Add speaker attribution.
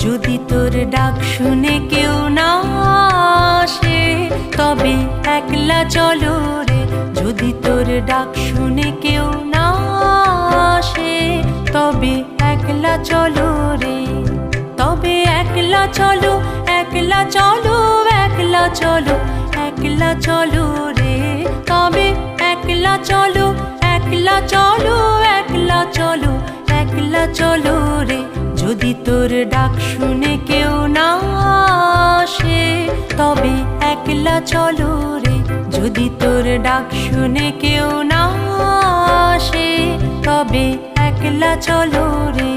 Speaker 1: যদি তোর ডাক শুনে কেউ না আসে তবে একলা চলো রে। যদি তোর ডাক শুনে কেউ না আসে তবে একলা চলো রে। তবে একলা চলো, একলা চলো, একলা চলো, একলা চলো রে। তবে একলা চলো, একলা চলো, একলা চলো, একলা চলো রে। যদি তোর ডাক শুনে কেউ না আসে তবে একলা চলো রে। যদি তোর ডাক শুনে কেউ না আসে তবে একলা চলো রে।